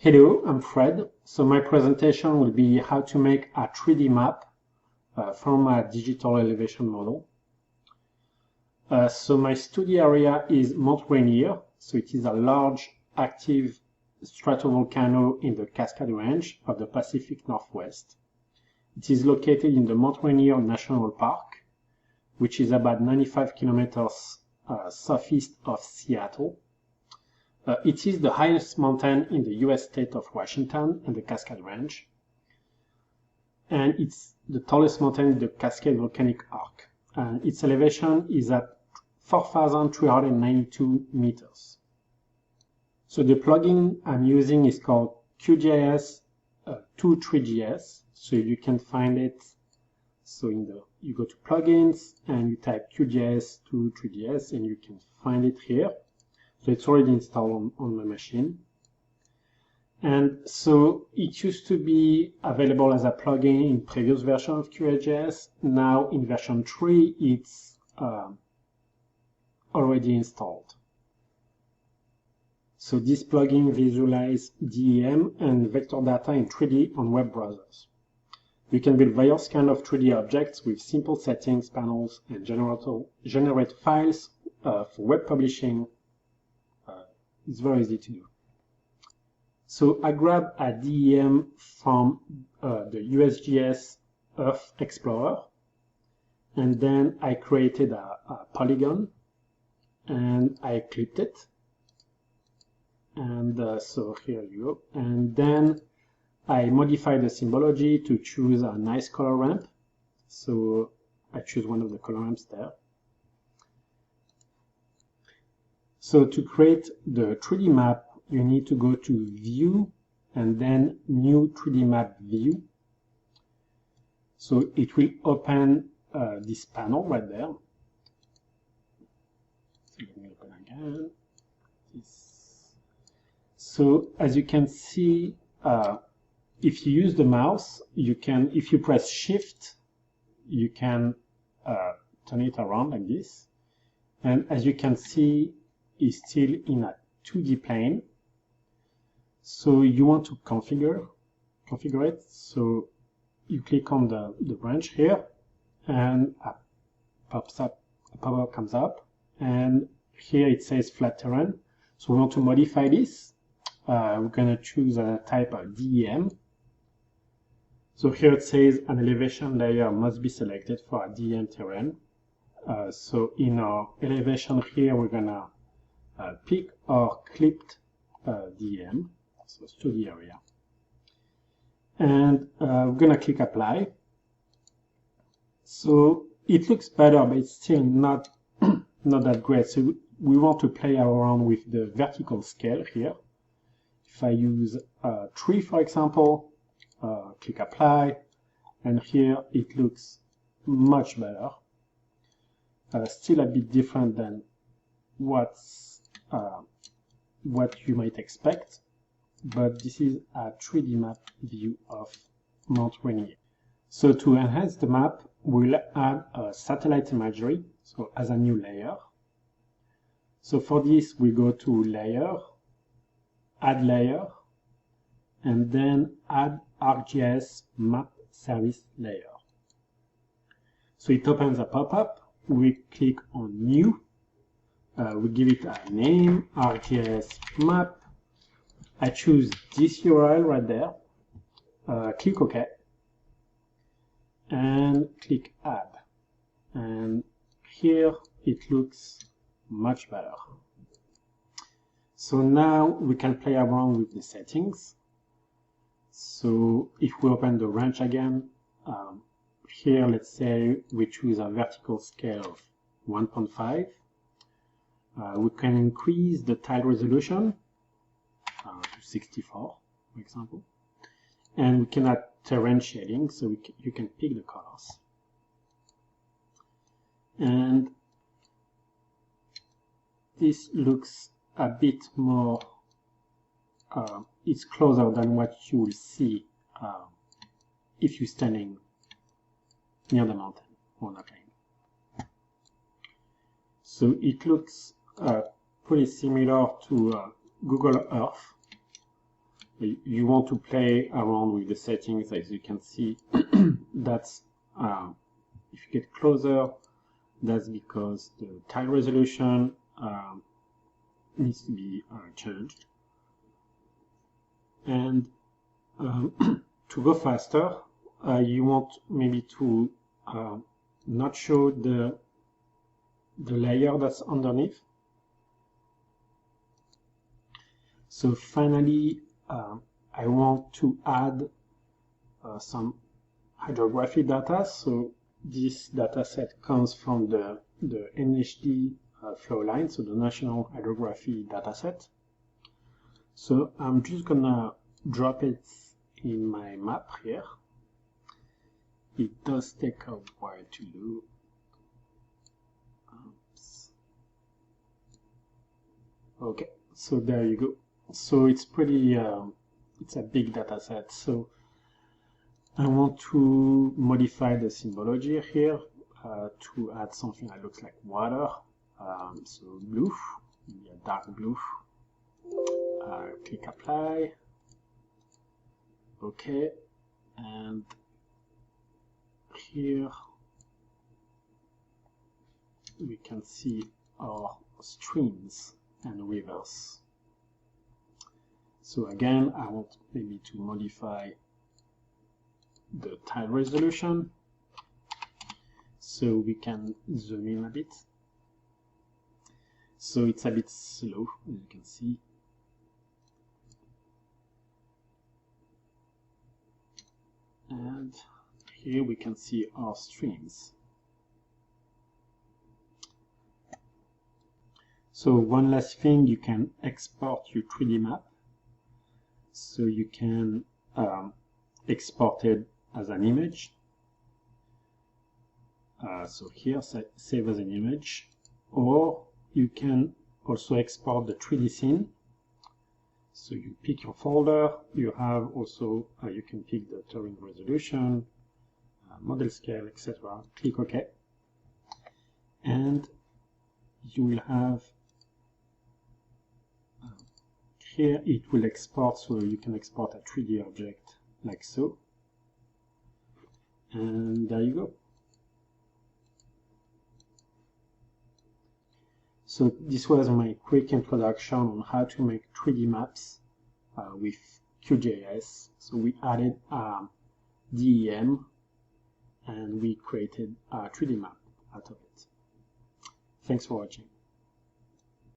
Hello, I'm Fred. So my presentation will be how to make a 3D map from a digital elevation model. So my study area is Mount Rainier. So it is a large active stratovolcano in the Cascade Range of the Pacific Northwest. It is located in the Mount Rainier National Park, which is about 95 kilometers southeast of Seattle. It is the highest mountain in the US state of Washington and the Cascade Range. And it's the tallest mountain in the Cascade Volcanic Arc. And its elevation is at 4,392 meters. So the plugin I'm using is called QGIS 3GS. So you can find it. So you go to plugins and you type QGIS 3GS and you can find it here. So it's already installed on my machine. And so it used to be available as a plugin in previous version of QGIS. Now in version 3, it's already installed. So this plugin visualizes DEM and vector data in 3D on web browsers. You can build various kinds of 3D objects with simple settings, panels, and generate files for web publishing. It's very easy to do. So I grabbed a DEM from the USGS Earth Explorer, and then I created a polygon, and I clipped it. And so here you go. And then I modified the symbology to choose a nice color ramp. So I choose one of the color ramps there. So to create the 3D map, you need to go to View and then New 3D Map View. So it will open this panel right there. So let me open again. So as you can see, if you use the mouse, you can, if you press Shift, you can turn it around like this. And as you can see, is still in a 2D plane. So you want to configure it. So you click on the branch here, and a pop-up comes up, and here it says flat terrain. So we want to modify this. We're going to choose a type of DEM. So here it says an elevation layer must be selected for a DEM terrain. So in our elevation here, we're going to pick our clipped DEM, so study area. And we're going to click apply. So it looks better, but it's still not that great. So we want to play around with the vertical scale here. If I use 3, for example, click apply, and here it looks much better. Still a bit different than what you might expect, but this is a 3D map view of Mount Rainier. So to enhance the map, we'll add a satellite imagery, so as a new layer. So for this, we go to Layer, Add Layer, and then Add ArcGIS Map Service Layer. So it opens a pop-up. We click on New. We give it a name, ArcGIS Map. I choose this URL right there. Click OK. And click Add. And here it looks much better. So now we can play around with the settings. So if we open the range again, here let's say we choose a vertical scale of 1.5. We can increase the tile resolution to 64, for example. And we can add terrain shading, so you can pick the colors. And this looks a bit more, it's closer than what you will see if you're standing near the mountain or the plain. So it looks pretty similar to Google Earth. You want to play around with the settings. As you can see, that's if you get closer, that's because the tile resolution needs to be changed. And to go faster, you want maybe to not show the layer that's underneath. So finally, I want to add some hydrography data. So this data set comes from the NHD flow line, so the National Hydrography dataset. So I'm just gonna drop it in my map here. It does take a while to load. Oops. Okay, so there you go. So it's pretty, it's a big data set. So I want to modify the symbology here to add something that looks like water. So blue, maybe a dark blue. Click apply. Okay, and here we can see our streams and rivers. So again, I want maybe to modify the tile resolution so we can zoom in a bit. So it's a bit slow, as you can see. And here we can see our streams. So one last thing, you can export your 3D map. So you can export it as an image. So here, save as an image. Or you can also export the 3D scene. So you pick your folder, you have also, you can pick the terrain resolution, model scale, etc. Click OK. And you will have, here it will export, so you can export a 3D object like so. And there you go. So this was my quick introduction on how to make 3D maps with QGIS. So we added DEM and we created a 3D map out of it. Thanks for watching.